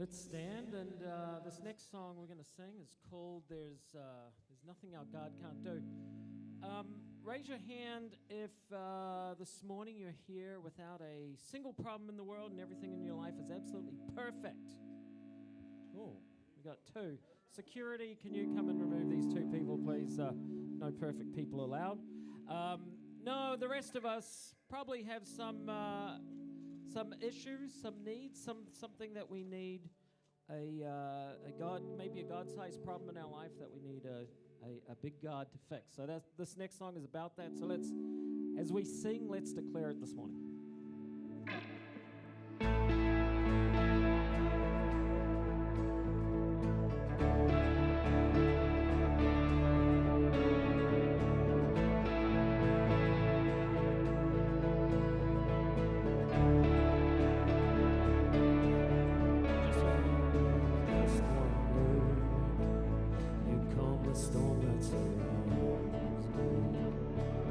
Let's stand, and this next song we're going to sing is called There's Nothing Our God Can't Do. Raise your hand if this morning you're here without a single problem in the world and everything in your life is absolutely perfect. Oh, we got two. Security, can you come and remove these two people, please? No perfect people allowed. No, the rest of us probably have some issues, some needs, something that we need maybe a God-sized problem in our life that we need a big God to fix. So this next song is about that. So as we sing, let's declare it this morning.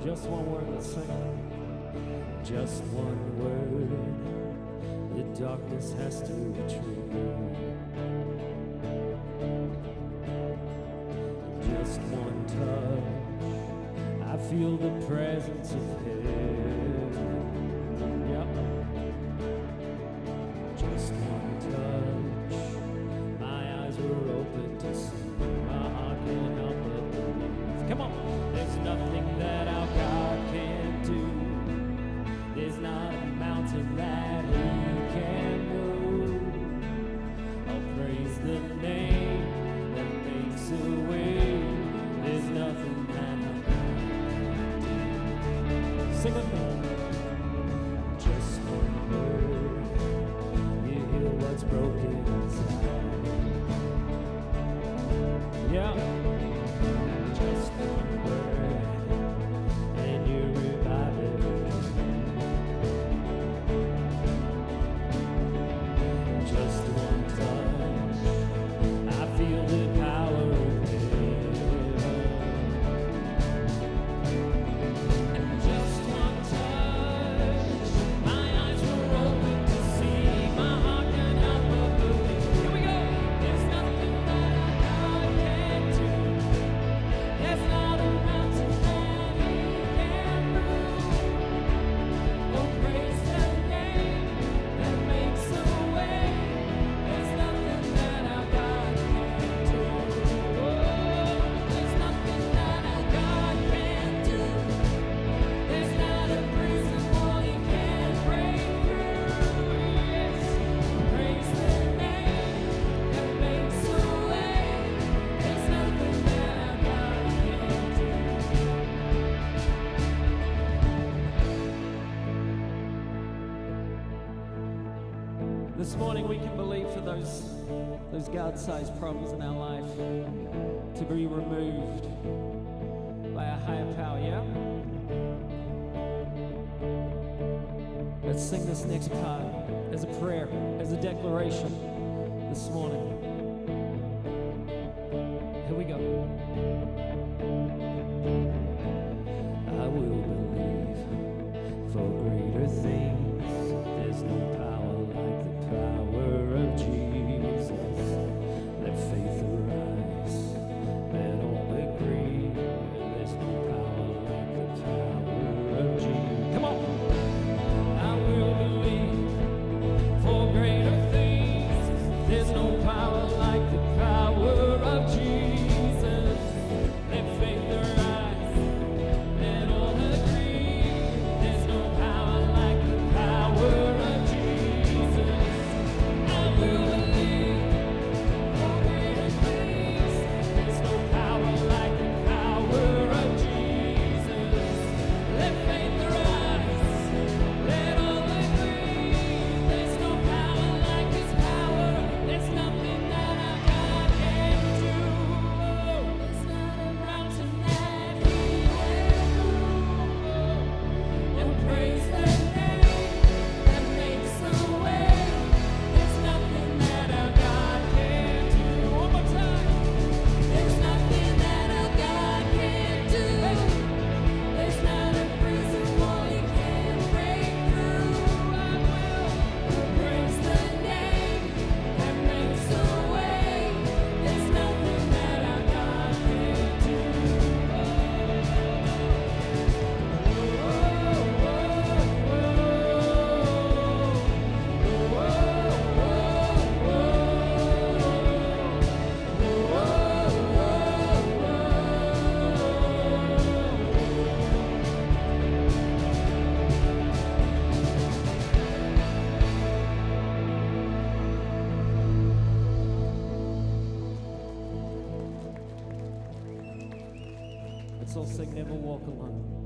Just one word, let's sing. Just one word, the darkness has to retreat. Just one touch, I feel the presence of heaven. Yep. Just one touch, my eyes were open to see. My heart can't help but believe. Come on, there's nothing that our God can't do. There's not a mountain that He can move. I'll praise the name that makes a way. There's nothing that our God can't do. Sing with me. Just one word, you heal what's broken inside. Yeah. Just one word, and you revive every dream. Just one touch, I feel the power of heaven. And just one touch, my eyes were open to see. My heart can help but believe. Here we go. There's nothing that our God can't do. There's not a mountain that He can move. Oh, praise the name that makes a way. There's nothing that our God can't do. Oh, there's nothing that our God can't do. There's not a prison wall He can't break through. Yes, praise the name that makes a way. There's nothing that our God can't do. This morning we can believe for those God-sized problems in our life to be removed by a higher power, yeah? Let's sing this next part as a prayer, as a declaration this morning. Here we go. I will believe for greater things. There's no power like the power of Jesus. Let faith arise. Let all agree. There's no power like the power of Jesus. Come on. I will believe for greater things. There's no power like the power of Jesus. Let's all sing Never Walk Alone.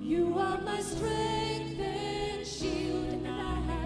You are my strength and shield, and I have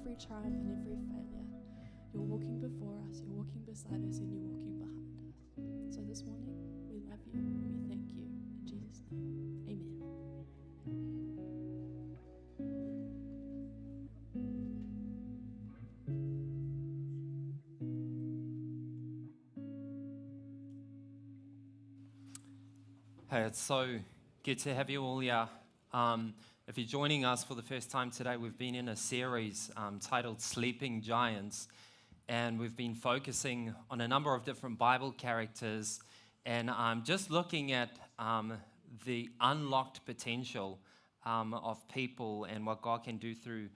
every triumph and every failure. You're walking before us, you're walking beside us, and you're walking behind us. So this morning, we love you and we thank you. In Jesus' name, amen. Hey, it's so good to have you all here. If you're joining us for the first time today, we've been in a series titled Sleeping Giants, and we've been focusing on a number of different Bible characters and just looking at the unlocked potential of people and what God can do through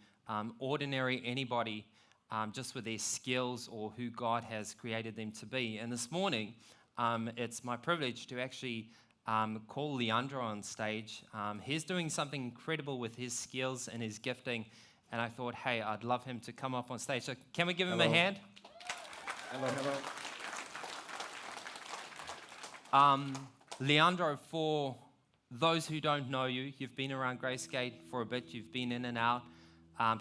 ordinary anybody just with their skills or who God has created them to be. And this morning, it's my privilege to actually call Leandro on stage. He's doing something incredible with his skills and his gifting, and I thought, hey, I'd love him to come up on stage. So can we give him a hand? Hello. Leandro, for those who don't know you, you've been around Gracegate for a bit, you've been in and out,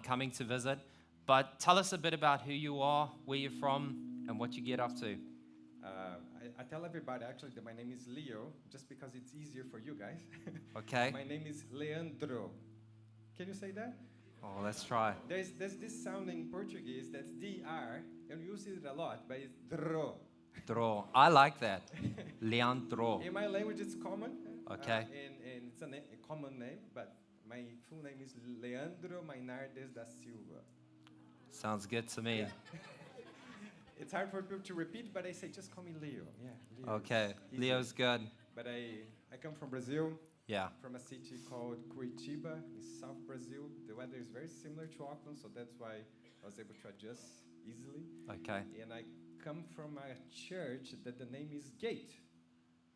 coming to visit, but tell us a bit about who you are, where you're from, and what you get up to. I tell everybody actually that my name is Leo, just because it's easier for you guys. Okay. My name is Leandro. Can you say that? Oh, let's try. There's this sound in Portuguese that's DR, and we use it a lot, but it's dro. Dro. I like that. Leandro. In my language, it's common. Okay. And it's a common name, but my full name is Leandro Mainardes da Silva. Sounds good to me. Yeah. It's hard for people to repeat, but I say, just call me Leo. Yeah, Leo. Okay, Leo's good. But I come from Brazil, Yeah. from a city called Curitiba in South Brazil. The weather is very similar to Auckland, so that's why I was able to adjust easily. Okay. And I come from a church that the name is Gate.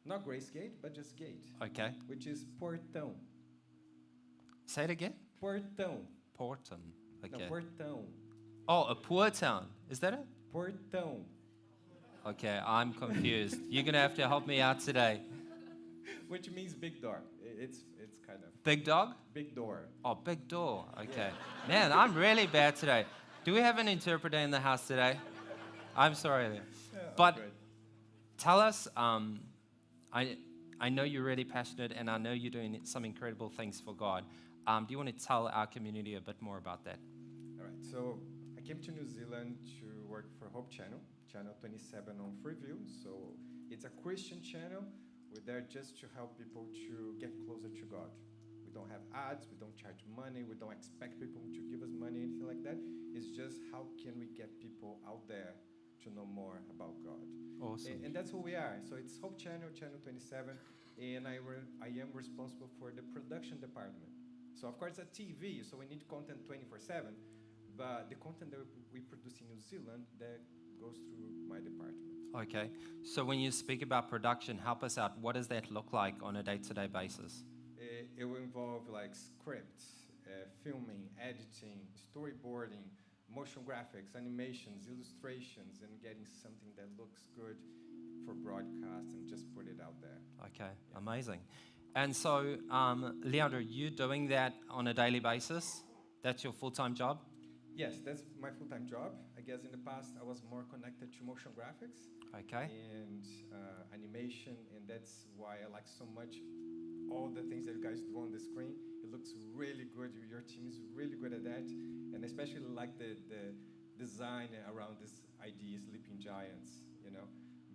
Not Gracegate, but just Gate. Okay. Which is Portão. Say it again. Portão. Porton. Okay. No, Portão. Oh, a poor town. Is that it? Portão. Okay, I'm confused. You're going to have to help me out today. Which means big door. It's kind of... Big dog? Big door. Oh, big door. Okay. Man, I'm really bad today. Do we have an interpreter in the house today? I'm sorry. Yeah, but good. tell us, I know you're really passionate and I know you're doing some incredible things for God. Do you want to tell our community a bit more about that? All right, so I came to New Zealand to work for Hope Channel, Channel 27 on Freeview. So it's a Christian channel. We're there just to help people to get closer to God. We don't have ads, we don't charge money, we don't expect people to give us money, anything like that. It's just how can we get people out there to know more about God. Awesome. And that's who we are. So it's Hope Channel, Channel 27, and I am responsible for the production department. So of course it's a TV, so we need content 24/7, but the content that we produce in New Zealand, that goes through my department. Okay. So when you speak about production, help us out. What does that look like on a day-to-day basis? It will involve like scripts, filming, editing, storyboarding, motion graphics, animations, illustrations, and getting something that looks good for broadcast and just put it out there. Okay, Yeah. amazing. And so, Leandro, you doing that on a daily basis? That's your full-time job? Yes, that's my full-time job. I guess in the past I was more connected to motion graphics Okay. and animation, and that's why I like so much all the things that you guys do on the screen. It looks really good. Your team is really good at that, and especially like the design around this idea, Sleeping Giants, you know.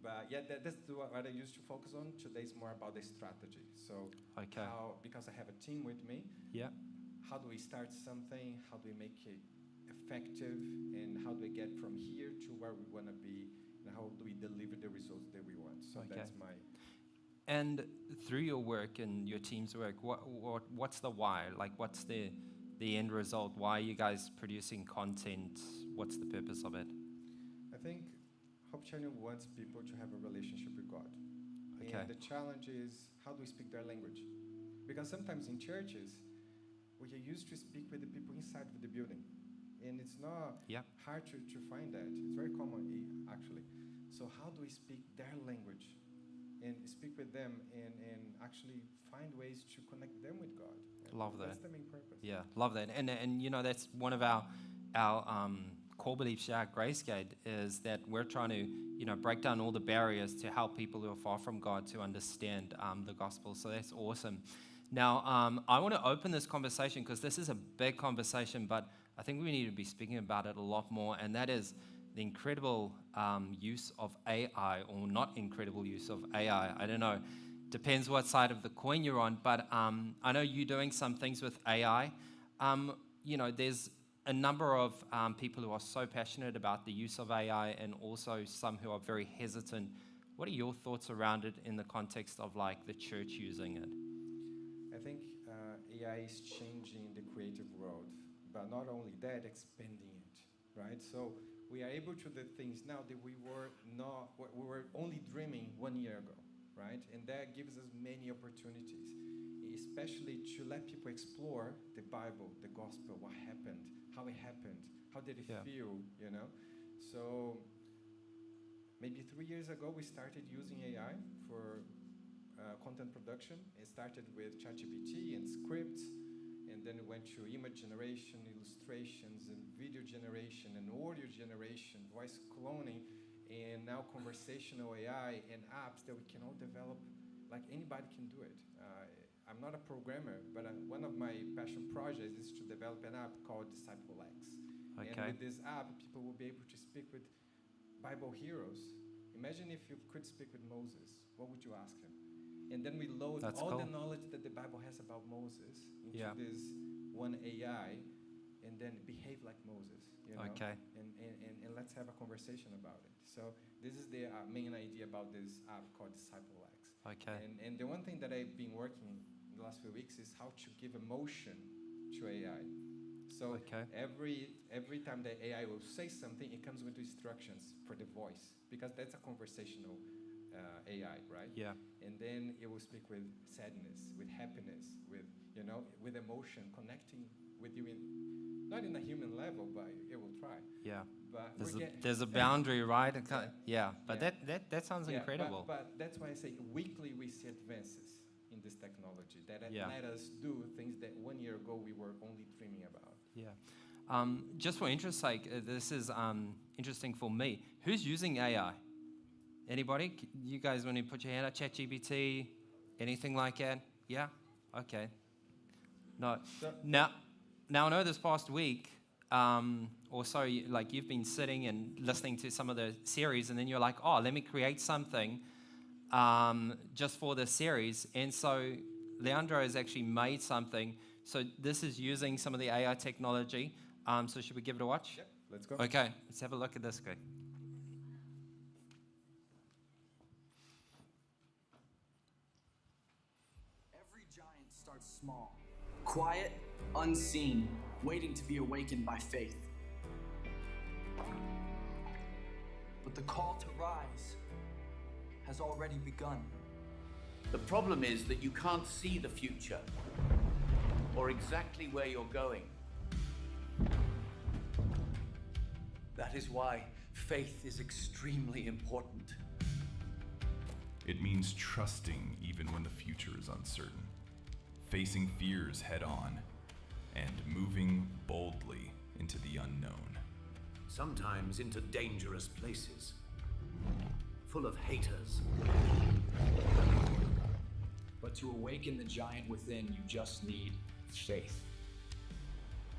But yeah, that's what I used to focus on. Today is more about the strategy. So Okay. because I have a team with me, Yeah. how do we start something? How do we make it effective? And how do we get from here to where we want to be? And how do we deliver the results that we want? So Okay. that's my... And through your work and your team's work, what's the why? Like, what's the end result? Why are you guys producing content? What's the purpose of it? I think Hope Channel wants people to have a relationship with God. Okay. And the challenge is, how do we speak their language? Because sometimes in churches, we are used to speak with the people inside of the building. And it's not Yeah. hard to find that. It's very common, actually. So how do we speak their language? And speak with them and actually find ways to connect them with God. And Love that. That's the main purpose. Yeah, love that. And you know, that's one of our our core beliefs here at Gracegate is that we're trying to, break down all the barriers to help people who are far from God to understand the gospel. So that's awesome. Now, I want to open this conversation because this is a big conversation, but I think we need to be speaking about it a lot more, and that is the incredible use of AI, or not incredible use of AI. I don't know. Depends what side of the coin you're on, but I know you're doing some things with AI. There's a number of people who are so passionate about the use of AI, and also some who are very hesitant. What are your thoughts around it in the context of like the church using it? I think AI is changing the creative world, but not only that, expanding it, right? So we are able to do things now that we were only dreaming 1 year ago, right? And that gives us many opportunities, especially to let people explore the Bible, the gospel, what happened, how it happened, how did it feel, So maybe 3 years ago, we started using AI for content production. It started with ChatGPT and scripts, and then it went to image generation, illustrations, and video generation, and audio generation, voice cloning, and now conversational AI and apps that we can all develop. Like anybody can do it. I'm not a programmer, but one of my passion projects is to develop an app called Disciple X. Okay. And with this app, people will be able to speak with Bible heroes. Imagine if you could speak with Moses. What would you ask him? And then we load all the knowledge that the Bible has about Moses into this one AI, and then behave like Moses. Okay. And let's have a conversation about it. So this is the main idea about this app called Disciple X. Okay. And the one thing that I've been working in the last few weeks is how to give emotion to AI. So every time the AI will say something, it comes with instructions for the voice, because that's a conversational AI, right? Yeah. And then it will speak with sadness, with happiness, with emotion, connecting with you not in a human level, but it will try. Yeah. But there's a boundary, right? But that sounds incredible. But that's why I say weekly we see advances in this technology that let us do things that 1 year ago we were only dreaming about. Yeah. Just for interest's sake, this is interesting for me. Who's using AI? Anybody? You guys want to put your hand up? ChatGPT? Anything like that? Yeah? Okay. No. Now I know this past week, or so, like you've been sitting and listening to some of the series, and then you're like, oh, let me create something just for the series. And so Leandro has actually made something. So this is using some of the AI technology. So should we give it a watch? Yep, let's go. Okay, let's have a look at this guy. Every giant starts small, quiet, unseen, waiting to be awakened by faith. But the call to rise has already begun. The problem is that you can't see the future or exactly where you're going. That is why faith is extremely important. It means trusting even when the future is uncertain, facing fears head on, and moving boldly into the unknown. Sometimes into dangerous places, full of haters. But to awaken the giant within, you just need faith.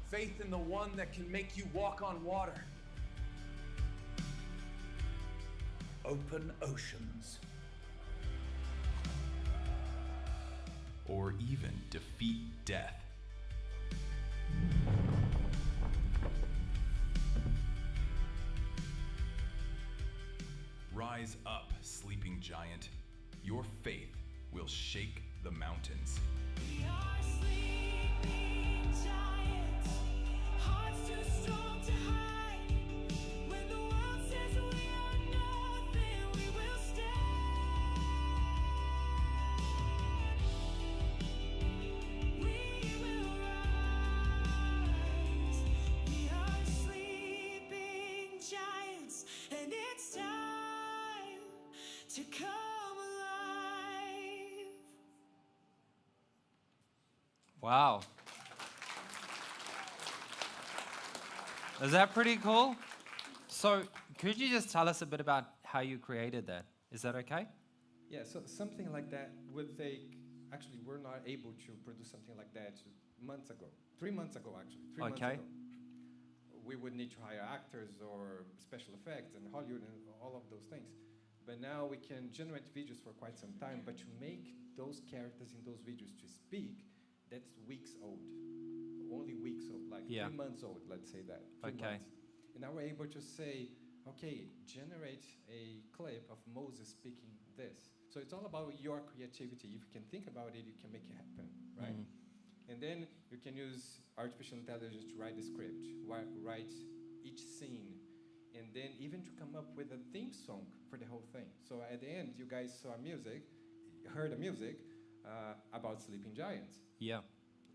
Faith in the one that can make you walk on water. Open oceans. Or even defeat death. Rise up, sleeping giant. Your faith will shake the mountains. We are sleeping giants, hearts too strong to hide. When the world says we are nothing, we will stand. We will rise. We are sleeping giants, and it's time to come alive. Wow. Is that pretty cool? So could you just tell us a bit about how you created that? Is that okay? Yeah, so something like that would take, actually we're not able to produce something like that months ago. 3 months ago, actually. 3 months Okay. ago. We would need to hire actors or special effects and Hollywood and all of those things. But now we can generate videos for quite some time, but to make those characters in those videos to speak, that's weeks old. Only weeks old, like Yeah. 3 months old, let's say that. 3 Okay. months. And now we're able to say, okay, generate a clip of Moses speaking this. So it's all about your creativity. If you can think about it, you can make it happen, right? And then you can use artificial intelligence to write the script, write each scene, and then even to come up with a theme song for the whole thing. So at the end, you guys saw heard a music about sleeping giants. Yeah.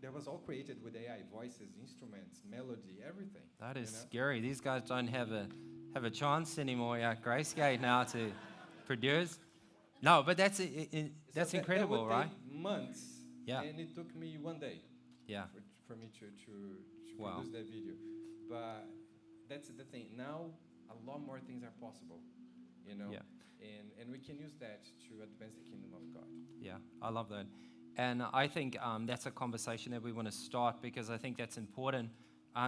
That was all created with AI, voices, instruments, melody, everything. That is you know? scary. These guys don't have a chance anymore at Gracegate now to produce. No, but that's So incredible, that would right? take months, Yeah. and it took me 1 day. Yeah. For me to Wow. produce that video. But that's the thing. Now, a lot more things are possible, you know? Yeah. And we can use that to advance the kingdom of God. Yeah, I love that. And I think that's a conversation that we want to start, because I think that's important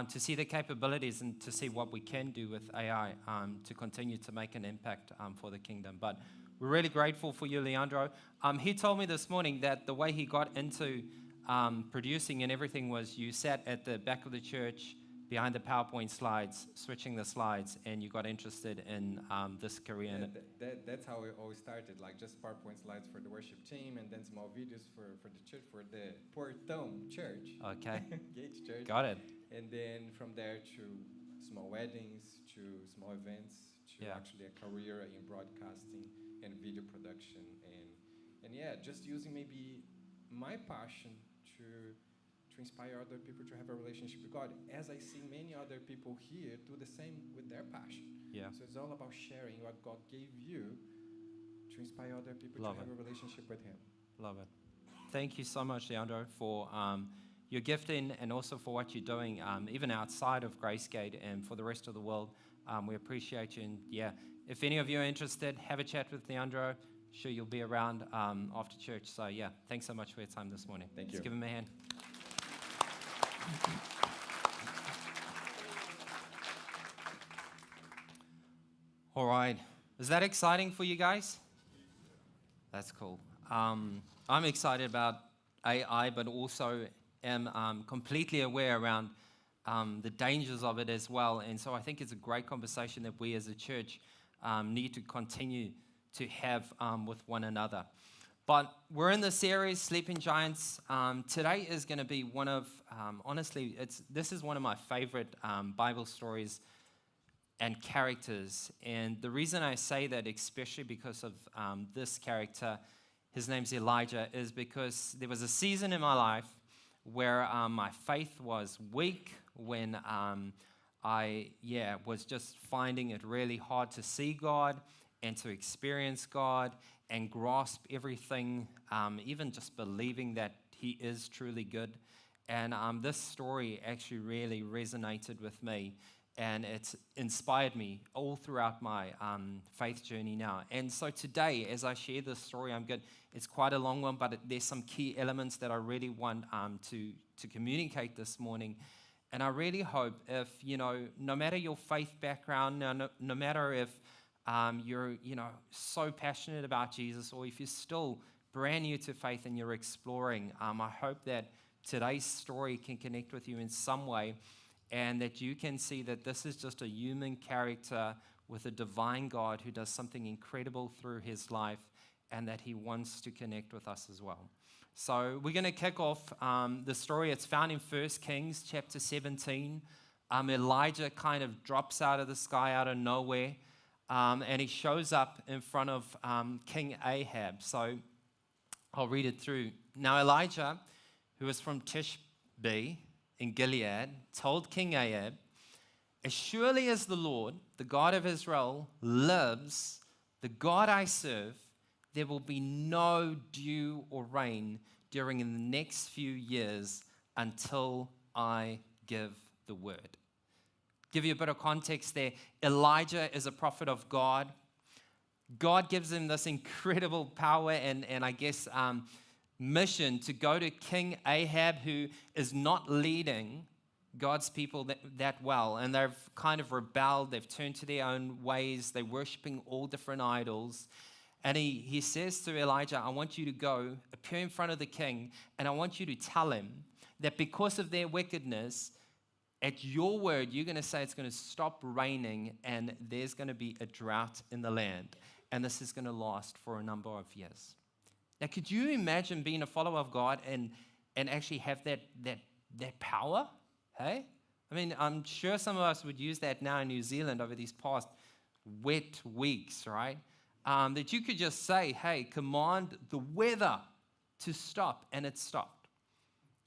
to see the capabilities and to see what we can do with AI to continue to make an impact for the kingdom. But we're really grateful for you, Leandro. He told me this morning that the way he got into producing and everything was you sat at the back of the church behind the PowerPoint slides, switching the slides, and you got interested in this career. That's how it all started, like just PowerPoint slides for the worship team, and then small videos for the church, for the Portão Church. Okay. Gate Church. Got it. And then from there to small weddings, to small events, to actually a career in broadcasting and video production. And yeah, just using maybe my passion to inspire other people to have a relationship with God, as I see many other people here do the same with their passion. Yeah. So it's all about sharing what God gave you to inspire other people Love to it. have a relationship with Him. Love it. Thank you so much, Leandro, for your gifting and also for what you're doing, even outside of Gracegate and for the rest of the world. We appreciate you. And yeah, if any of you are interested, have a chat with Leandro. Sure, you'll be around after church. So yeah, thanks so much for your time this morning. Thank Let's you. give him a hand. All right. Is that exciting for you guys? That's cool. I'm excited about AI, but also am completely aware around the dangers of it as well. And so I think it's a great conversation that we as a church need to continue to have with one another. But we're in the series, Sleeping Giants. Today is going to be one of, honestly, this is one of my favorite Bible stories and characters. And the reason I say that, especially because of this character, his name's Elijah, is because there was a season in my life where my faith was weak, when I was just finding it really hard to see God and to experience God and grasp everything, even just believing that He is truly good. And this story actually really resonated with me, and it's inspired me all throughout my faith journey now. And so today, as I share this story, it's quite a long one, but there's some key elements that I really want to communicate this morning. And I really hope if, no matter your faith background, no matter if you're, so passionate about Jesus, or if you're still brand new to faith and you're exploring, I hope that today's story can connect with you in some way, and that you can see that this is just a human character with a divine God who does something incredible through his life, and that he wants to connect with us as well. So we're going to kick off the story. It's found in 1 Kings chapter 17. Elijah kind of drops out of the sky, out of nowhere, and he shows up in front of King Ahab. So I'll read it through. Now Elijah, who was from Tishbe in Gilead, told King Ahab, "As surely as the Lord, the God of Israel, lives, the God I serve, there will be no dew or rain during the next few years until I give the word." Give you a bit of context there. Elijah is a prophet of God. God gives him this incredible power and I guess mission to go to King Ahab, who is not leading God's people that well. And they've kind of rebelled. They've turned to their own ways. They're worshiping all different idols. And he says to Elijah, I want you to go, appear in front of the king, and I want you to tell him that because of their wickedness, at your word, you're going to say it's going to stop raining and there's going to be a drought in the land. And this is going to last for a number of years. Now, could you imagine being a follower of God and actually have that power? Hey? I mean, I'm sure some of us would use that now in New Zealand over these past wet weeks, right? That you could just say, hey, command the weather to stop, and it stopped.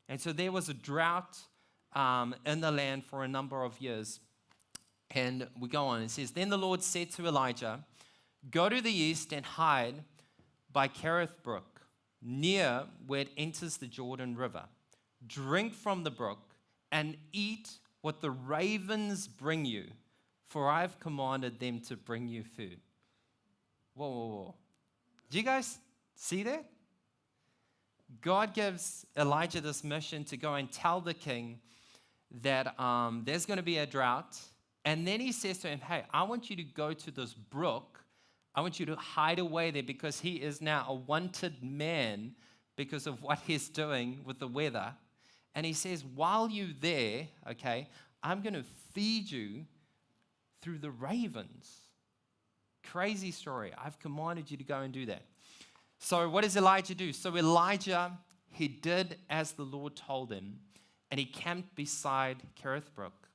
And so there was a drought in the land for a number of years. And we go on. It says, then the Lord said to Elijah, go to the east and hide by Kerith Brook, near where it enters the Jordan River. Drink from the brook and eat what the ravens bring you, for I've commanded them to bring you food. Whoa. Do you guys see that? God gives Elijah this mission to go and tell the king that there's going to be a drought. And then he says to him, hey, I want you to go to this brook. I want you to hide away there because he is now a wanted man because of what he's doing with the weather. And he says, while you're there, okay, I'm going to feed you through the ravens. Crazy story. I've commanded you to go and do that. So what does Elijah do? So Elijah, he did as the Lord told him, and he camped beside Kerith Brook,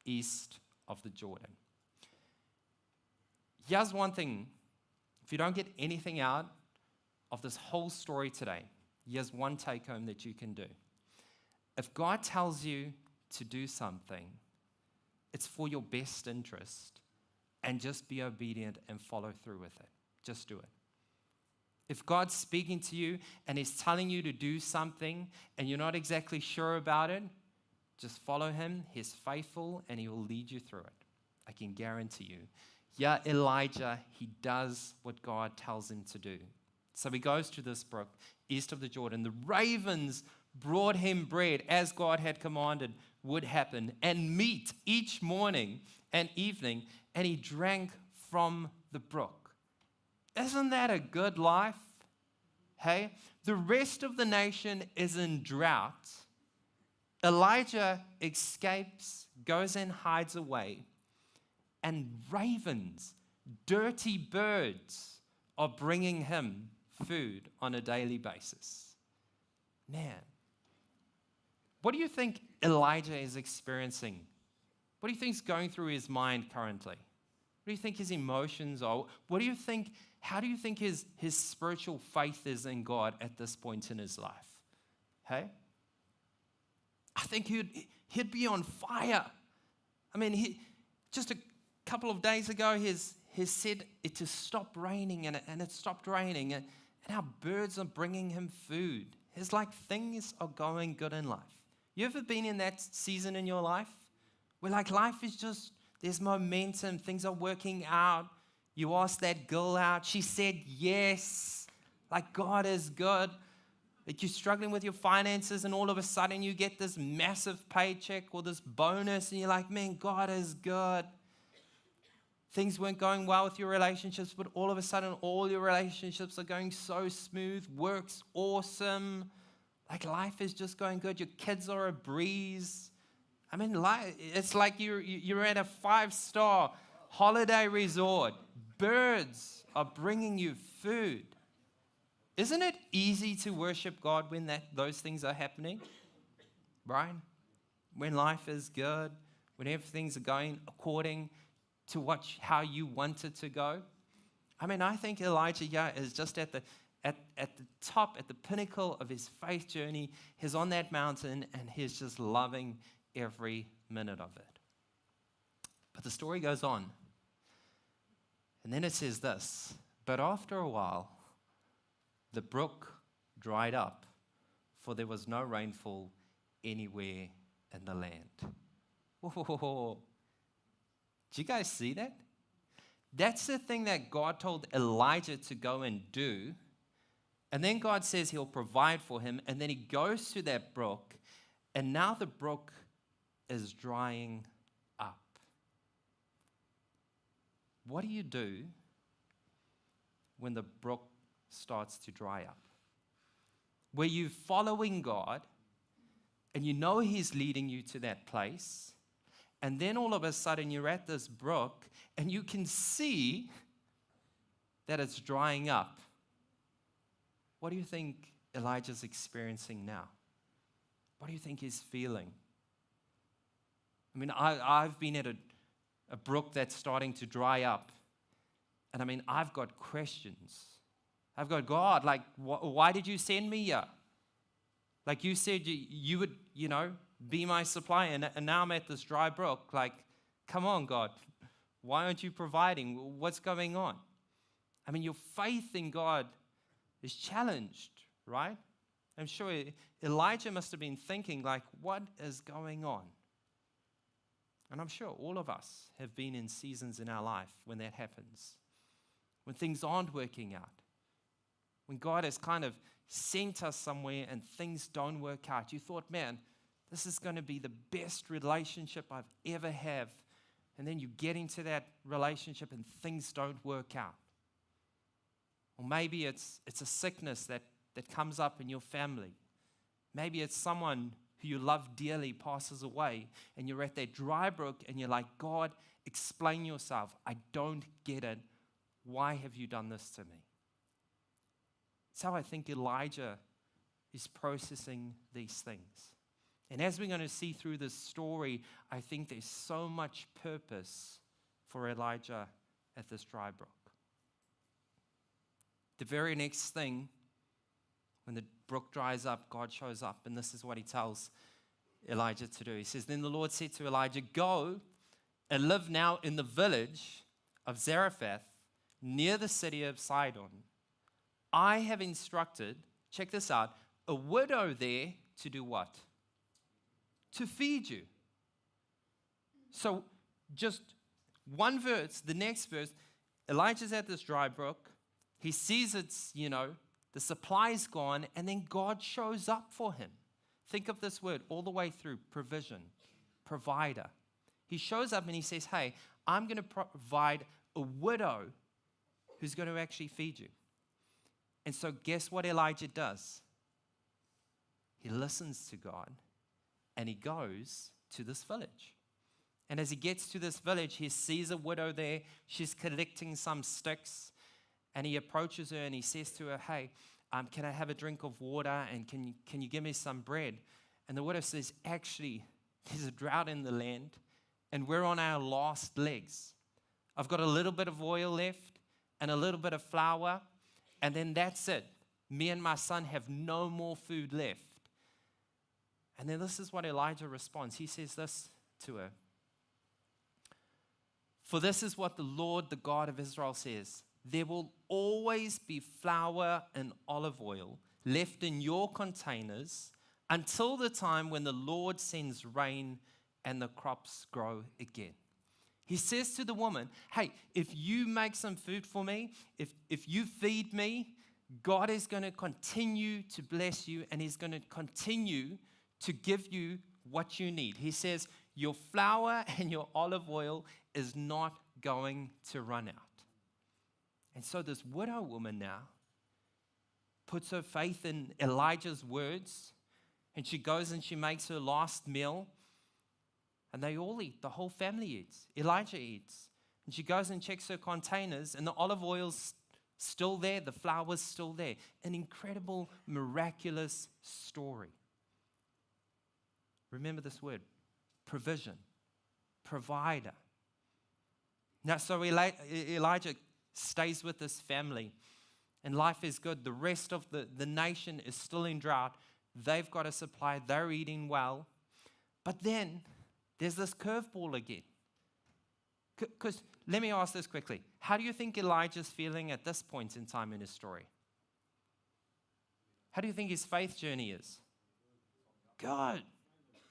east of the Jordan. Here's one thing. If you don't get anything out of this whole story today, here's one take home that you can do. If God tells you to do something, it's for your best interest, and just be obedient and follow through with it. Just do it. If God's speaking to you and he's telling you to do something and you're not exactly sure about it, just follow him. He's faithful and he will lead you through it. I can guarantee you. Yeah, Elijah, he does what God tells him to do. So he goes to this brook east of the Jordan. The ravens brought him bread as God had commanded would happen, and meat each morning and evening, and he drank from the brook. Isn't that a good life? Hey, the rest of the nation is in drought. Elijah escapes, goes and hides away, and ravens, dirty birds, are bringing him food on a daily basis. Man, what do you think Elijah is experiencing? What do you think is going through his mind currently? What do you think his emotions are? How do you think his spiritual faith is in God at this point in his life? Hey? I think he'd be on fire. I mean, just a couple of days ago, he said it to stop raining, and it stopped raining, and our birds are bringing him food. It's like things are going good in life. You ever been in that season in your life where like life is just, there's momentum, things are working out. You asked that girl out, she said yes, like God is good. Like you're struggling with your finances and all of a sudden you get this massive paycheck or this bonus and you're like, man, God is good. Things weren't going well with your relationships, but all of a sudden all your relationships are going so smooth, work's awesome. Like life is just going good. Your kids are a breeze. I mean, it's like you're at a 5-star holiday resort. Birds are bringing you food. Isn't it easy to worship God when those things are happening? Right? When life is good, when everything's going according to how you want it to go. I mean, I think Elijah is just at the top, at the pinnacle of his faith journey. He's on that mountain and he's just loving every minute of it. But the story goes on. And then it says this, but after a while, the brook dried up, for there was no rainfall anywhere in the land. Whoa. Do you guys see that? That's the thing that God told Elijah to go and do. And then God says he'll provide for him. And then he goes to that brook. And now the brook is drying up. What do you do when the brook starts to dry up? Where you're following God and you know he's leading you to that place. And then all of a sudden you're at this brook and you can see that it's drying up. What do you think Elijah's experiencing now? What do you think he's feeling? I mean, I've been at a brook that's starting to dry up. And I mean, I've got questions. I've got, God, like, why did you send me here? Like you said, you would, be my supply, and now I'm at this dry brook. Like, come on, God. Why aren't you providing? What's going on? I mean, your faith in God is challenged, right? I'm sure Elijah must have been thinking, like, what is going on? And I'm sure all of us have been in seasons in our life when that happens, when things aren't working out, when God has kind of sent us somewhere and things don't work out. You thought, man, this is going to be the best relationship I've ever have. And then you get into that relationship and things don't work out. Or maybe it's a sickness that comes up in your family. Maybe it's someone who you love dearly passes away and you're at that dry brook and you're like, God, explain yourself. I don't get it. Why have you done this to me? That's how I think Elijah is processing these things. And as we're going to see through this story, I think there's so much purpose for Elijah at this dry brook. The very next thing, when the brook dries up, God shows up, and this is what he tells Elijah to do. He says, then the Lord said to Elijah, go and live now in the village of Zarephath, near the city of Sidon. I have instructed, check this out, a widow there to do what? To feed you. So just one verse, the next verse, Elijah's at this dry brook. He sees it's, the supply's gone, and then God shows up for him. Think of this word all the way through, provision, provider. He shows up and he says, hey, I'm going to provide a widow who's going to actually feed you. And so guess what Elijah does? He listens to God and he goes to this village. And as he gets to this village, he sees a widow there. She's collecting some sticks. And he approaches her and he says to her, hey, can I have a drink of water and can you give me some bread? And the widow says, actually, there's a drought in the land and we're on our last legs. I've got a little bit of oil left and a little bit of flour, and then that's it. Me and my son have no more food left. And then this is what Elijah responds. He says this to her. For this is what the Lord, the God of Israel, says. There will always be flour and olive oil left in your containers until the time when the Lord sends rain and the crops grow again. He says to the woman, hey, if you make some food for me, if you feed me, God is going to continue to bless you and he's going to continue to give you what you need. He says, your flour and your olive oil is not going to run out. And so this widow woman now puts her faith in Elijah's words, and she goes and she makes her last meal, and they all eat. The whole family eats. Elijah eats. And she goes and checks her containers, and the olive oil's still there. The flour's still there. An incredible, miraculous story. Remember this word, provision, provider. Now, so Elijah stays with this family, and life is good. The rest of the nation is still in drought. They've got a supply. They're eating well. But then there's this curveball again. Because let me ask this quickly. How do you think Elijah's feeling at this point in time in his story? How do you think his faith journey is? God,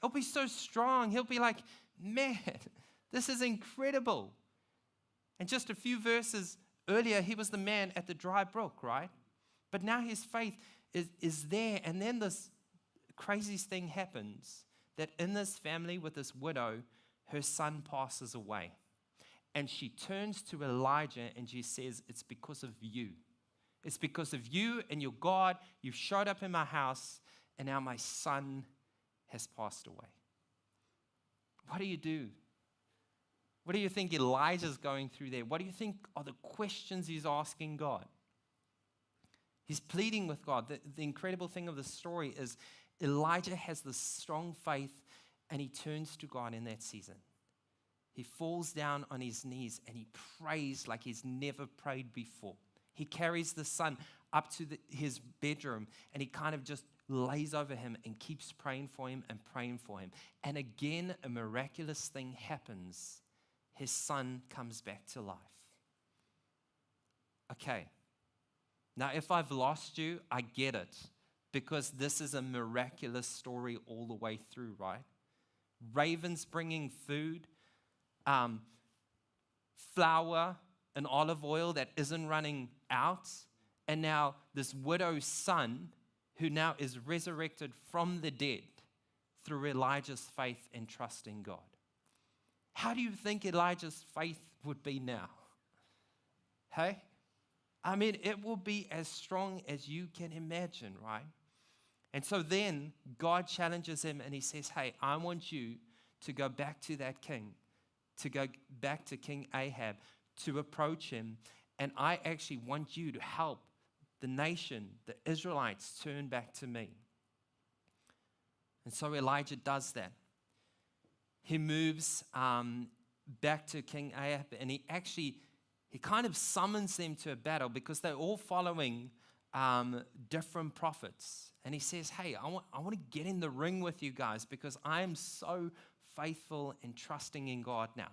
he'll be so strong. He'll be like, man, This is incredible. And just a few verses earlier, he was the man at the dry brook, right? But now his faith is there. And then this craziest thing happens, that in this family with this widow, her son passes away. And she turns to Elijah and she says, it's because of you. It's because of you and your God. You've showed up in my house, and now my son has passed away. What do you do? What do you think Elijah's going through there? What do you think are the questions he's asking God? He's pleading with God. The incredible thing of the story is Elijah has this strong faith, and he turns to God in that season. He falls down on his knees and he prays like he's never prayed before. He carries the son up to his bedroom, and he kind of just lays over him and keeps praying for him and praying for him. And again, a miraculous thing happens. His son comes back to life. Okay. Now, if I've lost you, I get it, because this is a miraculous story all the way through, right? Ravens bringing food, flour and olive oil that isn't running out, and now this widow's son who now is resurrected from the dead through Elijah's faith and trust in God. How do you think Elijah's faith would be now? Hey? I mean, it will be as strong as you can imagine, right? And so then God challenges him and he says, hey, I want you to go back to that king, to go back to King Ahab, to approach him, and I actually want you to help the nation, the Israelites, turn back to me. And so Elijah does that. He moves back to King Ahab, and he kind of summons them to a battle because they're all following different prophets. And he says, hey, I want to get in the ring with you guys because I am so faithful and trusting in God now.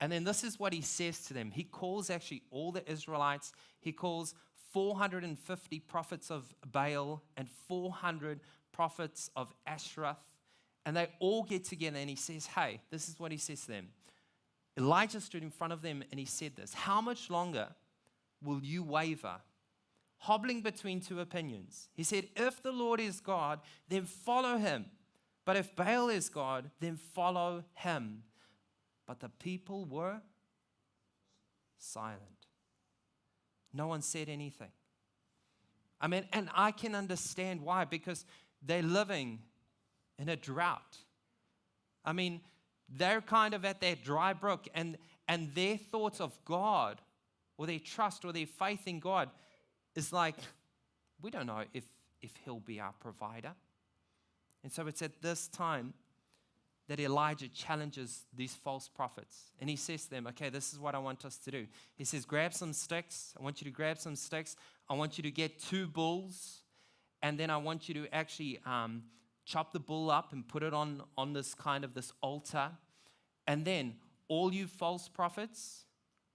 And then this is what he says to them. He calls actually all the Israelites. He calls 450 prophets of Baal and 400 prophets of Asherah. And they all get together and he says, hey, this is what he says to them. Elijah stood in front of them and he said this, how much longer will you waver, hobbling between two opinions? He said, if the Lord is God, then follow him. But if Baal is God, then follow him. But the people were silent. No one said anything. I mean, and I can understand why, because they're living in a drought. I mean, they're kind of at that dry brook, and their thoughts of God or their trust or their faith in God is like, we don't know if he'll be our provider. And so it's at this time that Elijah challenges these false prophets. And he says to them, okay, this is what I want us to do. He says, grab some sticks. I want you to grab some sticks. I want you to get 2 bulls. And then I want you to actually chop the bull up and put it on this altar. And then all you false prophets,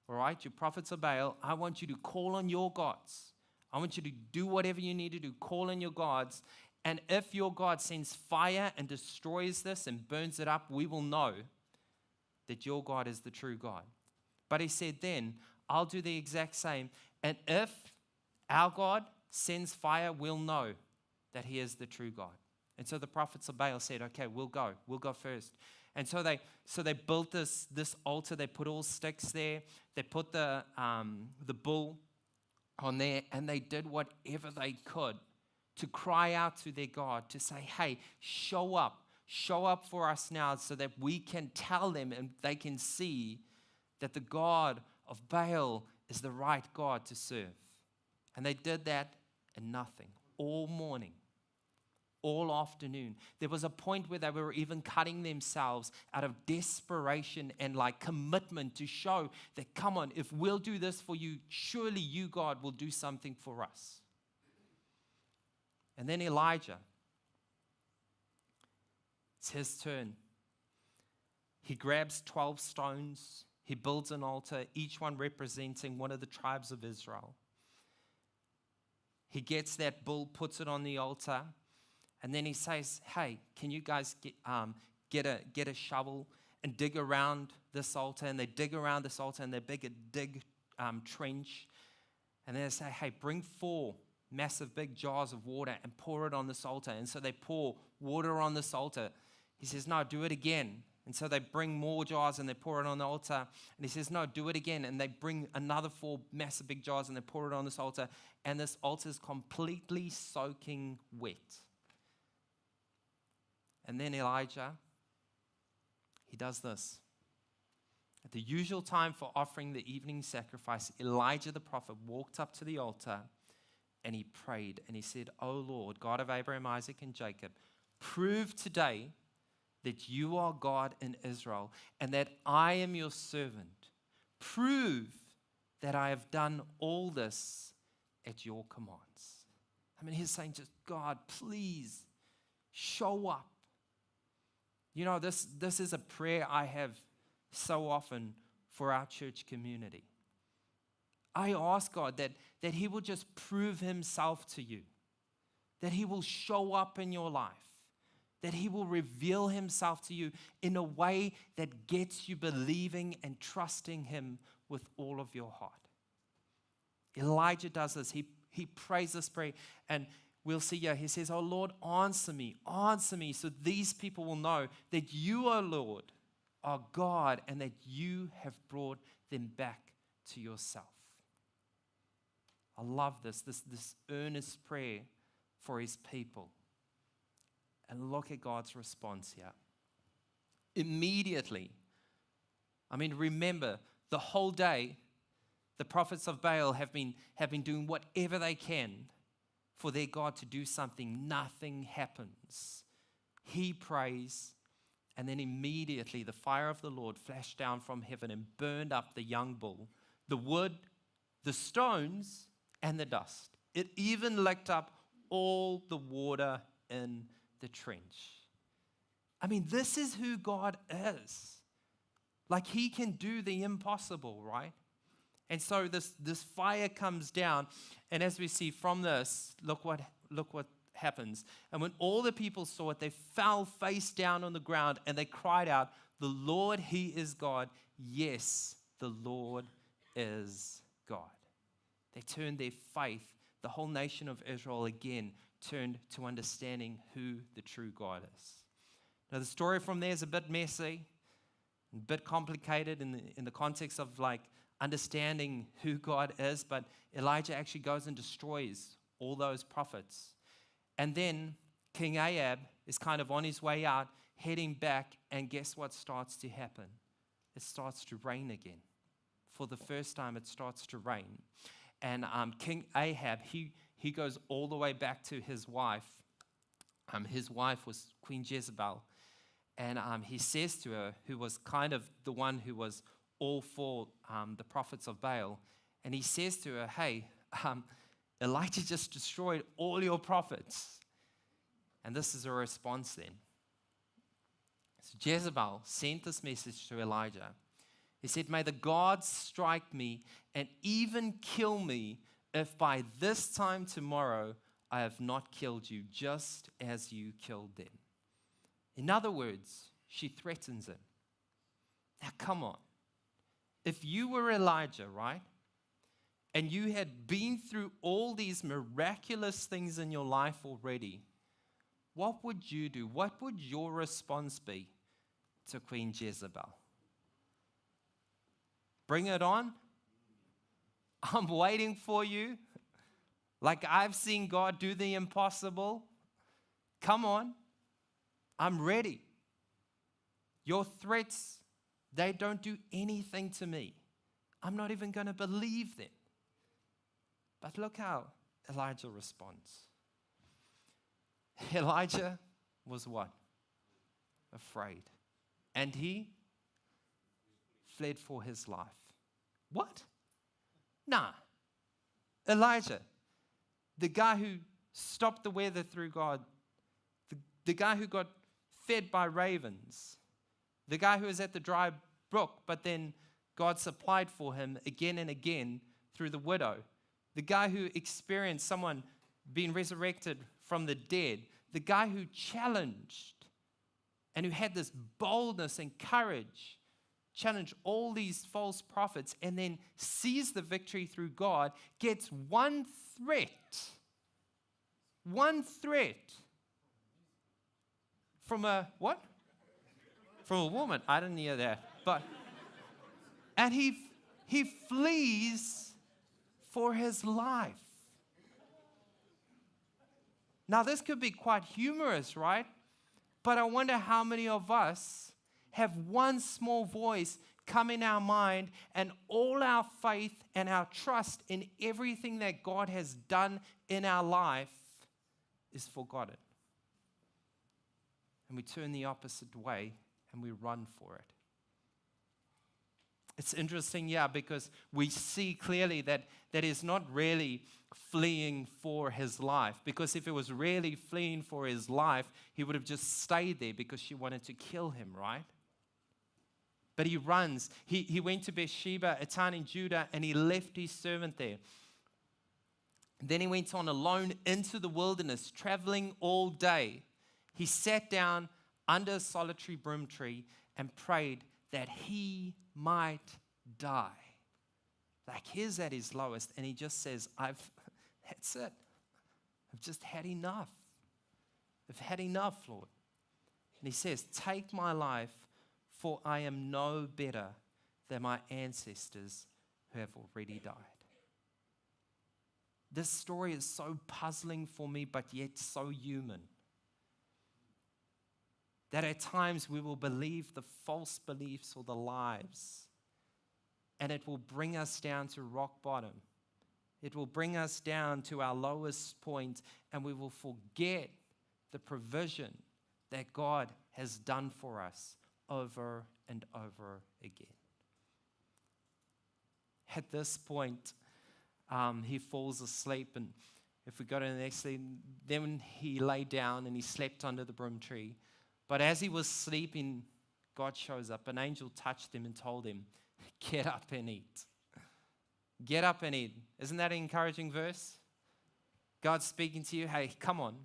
all right, you prophets of Baal, I want you to call on your gods. I want you to do whatever you need to do. Call on your gods. And if your God sends fire and destroys this and burns it up, we will know that your God is the true God. But he said then, I'll do the exact same. And if our God sends fire, we'll know that he is the true God. And so the prophets of Baal said, okay, we'll go first. And so they built this altar. They put all sticks there. They put the bull on there, and they did whatever they could to cry out to their God, to say, hey, show up for us now so that we can tell them and they can see that the God of Baal is the right God to serve. And they did that and nothing, all morning, all afternoon. There was a point where they were even cutting themselves out of desperation and like commitment to show that, come on, if we'll do this for you, surely you, God, will do something for us. And then Elijah, it's his turn. He grabs 12 stones. He builds an altar, each one representing one of the tribes of Israel. He gets that bull, puts it on the altar, and then he says, hey, can you guys get a shovel? and dig around this altar, and they dig around this altar, and they dig trench, and then they say, hey, bring 4 massive big jars of water and pour it on this altar. And so they pour water on this altar. He says, no, do it again. And so they bring more jars and they pour it on the altar. And he says, no, do it again. And they bring another 4 massive big jars and they pour it on this altar. And this altar is completely soaking wet. And then Elijah, he does this. At the usual time for offering the evening sacrifice, Elijah the prophet walked up to the altar and he prayed. And he said, O Lord, God of Abraham, Isaac, and Jacob, prove today that you are God in Israel and that I am your servant. Prove that I have done all this at your commands. I mean, he's saying just, God, please show up. You know, this is a prayer I have so often for our church community. I ask God that he will just prove himself to you, that he will show up in your life, that he will reveal himself to you in a way that gets you believing and trusting him with all of your heart. Elijah does this. He prays this prayer, and we'll see here, he says, oh Lord, answer me, so these people will know that you, O Lord, are God and that you have brought them back to yourself. I love this earnest prayer for his people. And look at God's response here. Immediately, I mean, remember, the whole day, the prophets of Baal have been doing whatever they can for their God to do something. Nothing happens. He prays, and then immediately the fire of the Lord flashed down from heaven and burned up the young bull, the wood, the stones, and the dust. It even licked up all the water in the trench. I mean, this is who God is. Like, he can do the impossible, right? And so this fire comes down, and as we see from this, look what happens. And when all the people saw it, they fell face down on the ground, and they cried out, the Lord, he is God. Yes, the Lord is God. They turned their faith, the whole nation of Israel again turned to understanding who the true God is. Now the story from there is a bit messy, a bit complicated in the context of like understanding who God is, but Elijah actually goes and destroys all those prophets. And then King Ahab is kind of on his way out, heading back, and guess what starts to happen? It starts to rain again. For the first time, it starts to rain. And King Ahab, he goes all the way back to his wife. His wife was Queen Jezebel. And he says to her, who was kind of the one who was all for the prophets of Baal, and he says to her, hey, Elijah just destroyed all your prophets. And this is a response then. So Jezebel sent this message to Elijah. He said, may the gods strike me and even kill me if by this time tomorrow I have not killed you, just as you killed them. In other words, she threatens him. Now, come on. If you were Elijah, right, and you had been through all these miraculous things in your life already, what would you do? What would your response be to Queen Jezebel? Bring it on. I'm waiting for you. Like I've seen God do the impossible. Come on. I'm ready. Your threats, they don't do anything to me. I'm not even going to believe them. But look how Elijah responds. Elijah was what? Afraid. And he fled for his life. What? Nah. Elijah, the guy who stopped the weather through God, the guy who got fed by ravens, the guy who was at the dry brook, but then God supplied for him again and again through the widow, the guy who experienced someone being resurrected from the dead, the guy who challenged and who had this boldness and courage, challenge all these false prophets, and then sees the victory through God, gets one threat from a what? From a woman. I didn't hear that. And he flees for his life. Now, this could be quite humorous, right? But I wonder how many of us have one small voice come in our mind, and all our faith and our trust in everything that God has done in our life is forgotten. And we turn the opposite way and we run for it. It's interesting, because we see clearly that he's not really fleeing for his life. Because if he was really fleeing for his life, he would have just stayed there because she wanted to kill him, right? But he runs. He went to Bathsheba, a town in Judah, and he left his servant there. Then he went on alone into the wilderness, traveling all day. He sat down under a solitary broom tree and prayed that he might die. Like, he's at his lowest, and he just says, that's it. I've just had enough. I've had enough, Lord. And he says, take my life, for I am no better than my ancestors who have already died. This story is so puzzling for me, but yet so human. That at times we will believe the false beliefs or the lies, and it will bring us down to rock bottom. It will bring us down to our lowest point, and we will forget the provision that God has done for us over and over again. At this point, he falls asleep, and if we go to the next scene, then he lay down and he slept under the broom tree. But as he was sleeping, God shows up. An angel touched him and told him, get up and eat. Get up and eat. Isn't that an encouraging verse? God's speaking to you, hey, come on,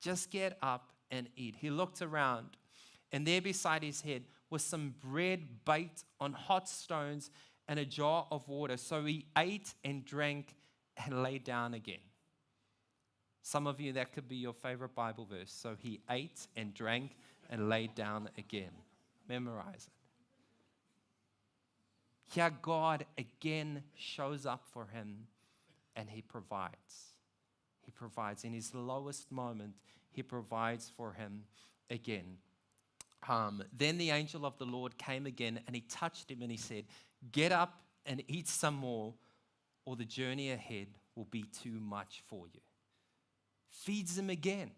just get up and eat. He looked around, and there beside his head was some bread baked on hot stones and a jar of water. So he ate and drank and lay down again. Some of you, that could be your favorite Bible verse. So he ate and drank and lay down again. Memorize it. Here God again shows up for him, and he provides. He provides. In his lowest moment, he provides for him again. Then the angel of the Lord came again, and he touched him and he said, get up and eat some more, or the journey ahead will be too much for you. Feeds him again.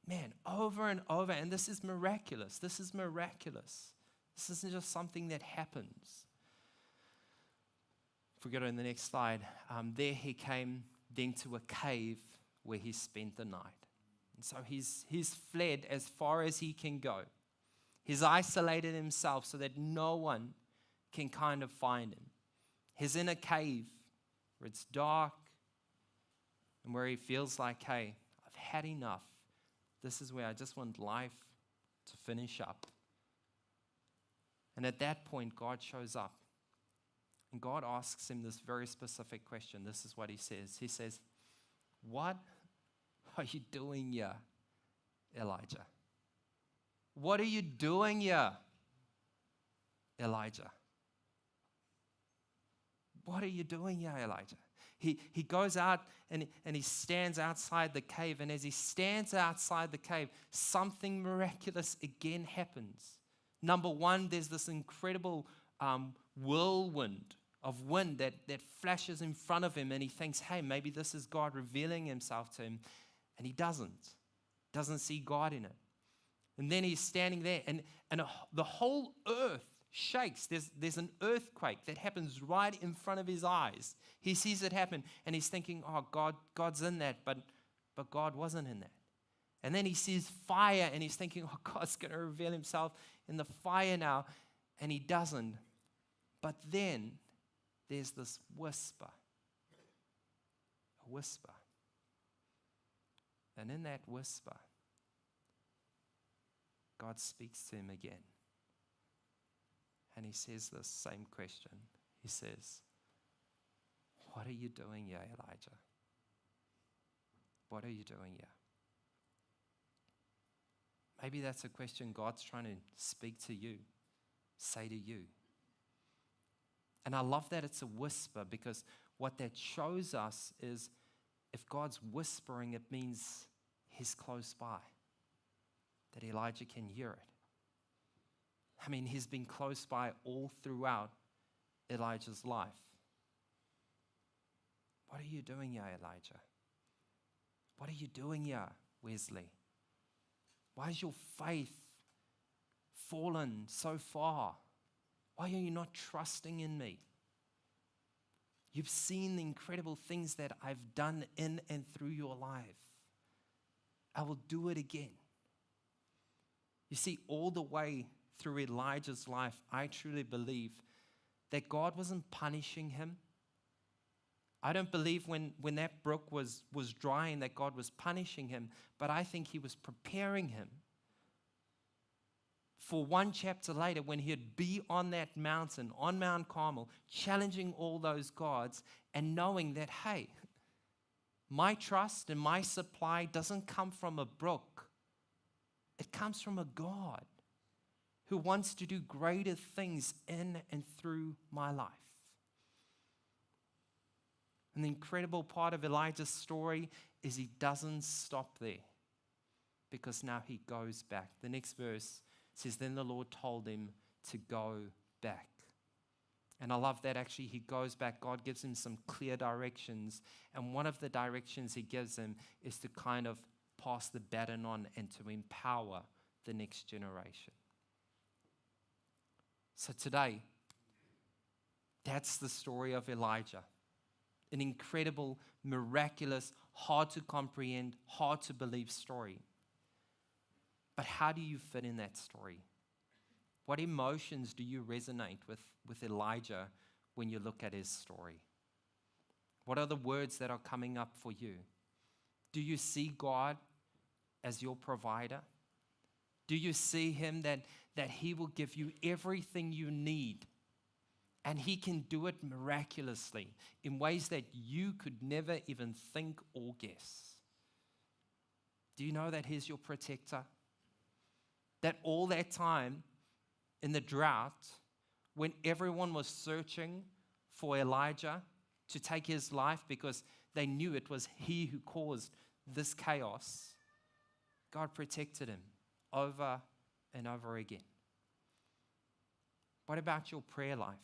Man, over and over. And this is miraculous. This is miraculous. This isn't just something that happens. If we go to the next slide, there he came then to a cave where he spent the night. And so he's fled as far as he can go. He's isolated himself so that no one can kind of find him. He's in a cave where it's dark and where he feels like, hey, I've had enough. This is where I just want life to finish up. And at that point, God shows up. And God asks him this very specific question. This is what he says. He says, what are you doing here, Elijah? What are you doing here, Elijah? What are you doing here, Elijah? He goes out and he stands outside the cave. And as he stands outside the cave, something miraculous again happens. Number one, there's this incredible whirlwind of wind that flashes in front of him. And he thinks, hey, maybe this is God revealing himself to him. And he doesn't see God in it. And then he's standing there and the whole earth shakes. There's an earthquake that happens right in front of his eyes. He sees it happen and he's thinking, oh, God's in that, but God wasn't in that. And then he sees fire and he's thinking, oh, God's going to reveal himself in the fire now. And he doesn't. But then there's this whisper. A whisper. And in that whisper, God speaks to him again. And he says this same question. He says, "What are you doing here, Elijah? What are you doing here?" Maybe that's a question God's trying to speak to you, say to you. And I love that it's a whisper, because what that shows us is if God's whispering, it means he's close by, that Elijah can hear it. I mean, he's been close by all throughout Elijah's life. What are you doing here, Elijah? What are you doing here, Wesley? Why is your faith fallen so far? Why are you not trusting in me? You've seen the incredible things that I've done in and through your life. I will do it again. You see, all the way through Elijah's life, I truly believe that God wasn't punishing him. I don't believe when that brook was drying that God was punishing him, but I think he was preparing him for one chapter later when he'd be on that mountain, on Mount Carmel, challenging all those gods and knowing that, hey, my trust and my supply doesn't come from a brook. It comes from a God who wants to do greater things in and through my life. And the incredible part of Elijah's story is he doesn't stop there, because now he goes back. The next verse says, "Then the Lord told him to go back." And I love that actually he goes back. God gives him some clear directions. And one of the directions he gives him is to kind of pass the baton on and to empower the next generation. So today, that's the story of Elijah. An incredible, miraculous, hard to comprehend, hard to believe story. But how do you fit in that story? What emotions do you resonate with Elijah when you look at his story? What are the words that are coming up for you? Do you see God as your provider? Do you see him that he will give you everything you need? And he can do it miraculously in ways that you could never even think or guess. Do you know that he's your protector? That all that time in the drought, when everyone was searching for Elijah to take his life because they knew it was he who caused this chaos, God protected him over and over again. What about your prayer life?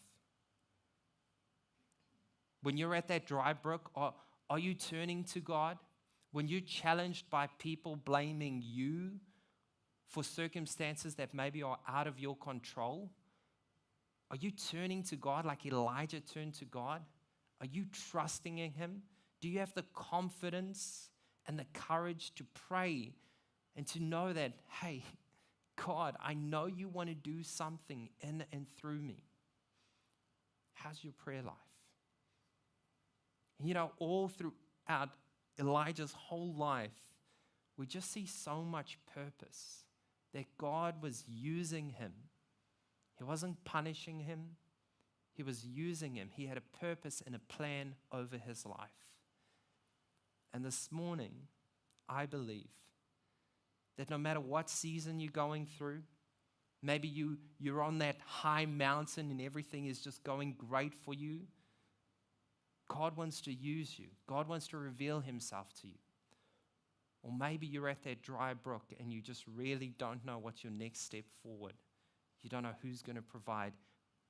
When you're at that dry brook, are you turning to God? When you're challenged by people blaming you for circumstances that maybe are out of your control, are you turning to God like Elijah turned to God? Are you trusting in him? Do you have the confidence and the courage to pray and to know that, hey, God, I know you want to do something in and through me? How's your prayer life? You know, all throughout Elijah's whole life, we just see so much purpose that God was using him. He wasn't punishing him. He was using him. He had a purpose and a plan over his life. And this morning, I believe that no matter what season you're going through, maybe you're on that high mountain and everything is just going great for you, God wants to use you. God wants to reveal himself to you. Or maybe you're at that dry brook and you just really don't know what's your next step forward. You don't know who's going to provide.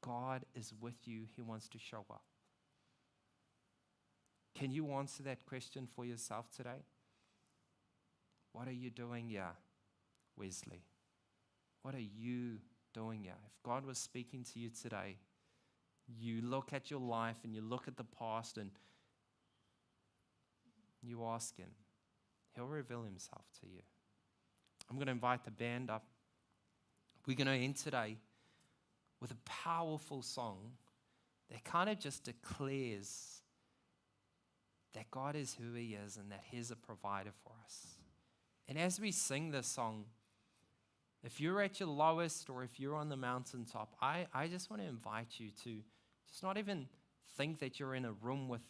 God is with you. He wants to show up. Can you answer that question for yourself today? What are you doing here, Wesley? What are you doing here? If God was speaking to you today, you look at your life and you look at the past and you ask him, he'll reveal himself to you. I'm going to invite the band up. We're going to end today with a powerful song that kind of just declares that God is who he is and that he's a provider for us. And as we sing this song, If you're at your lowest or if you're on the mountaintop, I just want to invite you to just not even think that you're in a room with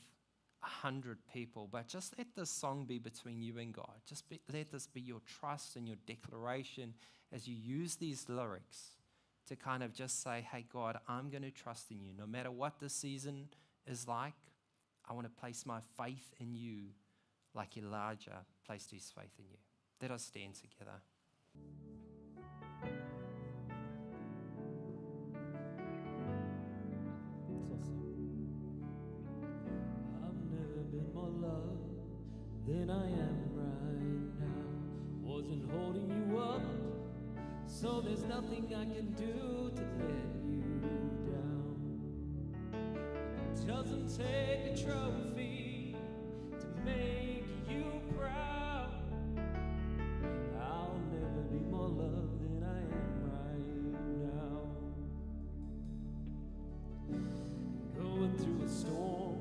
100 people, but just let this song be between you and God. Let this be your trust and your declaration as you use these lyrics to kind of just say, hey, God, I'm going to trust in you. No matter what the season is like, I want to place my faith in you like Elijah placed his faith in you. Let us stand together. I've never been more loved than I am right now. Wasn't holding you up, so there's nothing I can do to let you down. It doesn't take a trophy to make you proud. I'll never be more loved than I am right now. Going through a storm,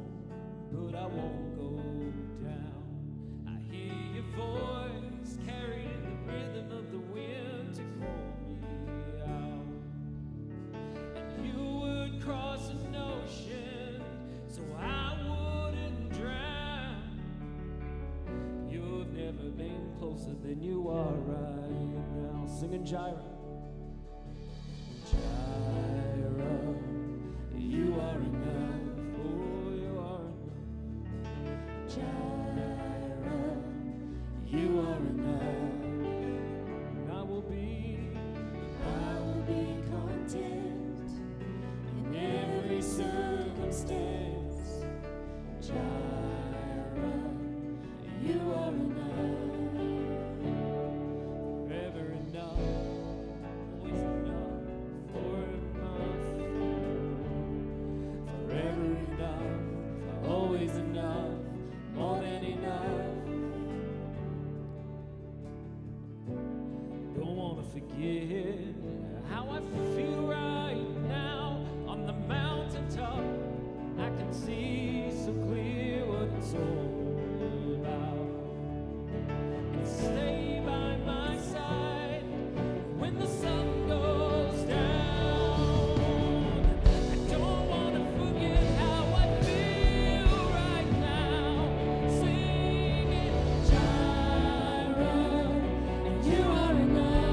but I won't go down. I hear your voice carried in the rhythm of the wind to call me out. And you would cross an ocean so I wouldn't drown. You've never been closer than you are right now. Singing Jireh. Jireh, you are enough. Oh, you are enough. Jireh, you are enough. And I will be content in every circumstance. Jireh, you are enough. Forever enough, always enough for my soul. Forever enough, always enough, more than enough. Don't want to forget how I feel right now on the mountaintop. I can see so clear what it's all about. And stay by my side when the sun goes down. I don't want to forget how I feel right now. Singing Jireh, you are enough.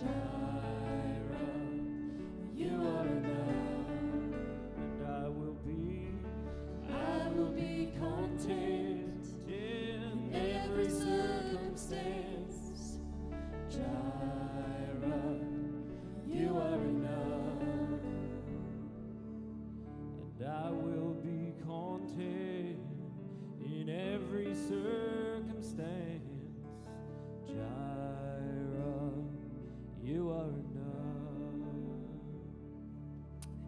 giant.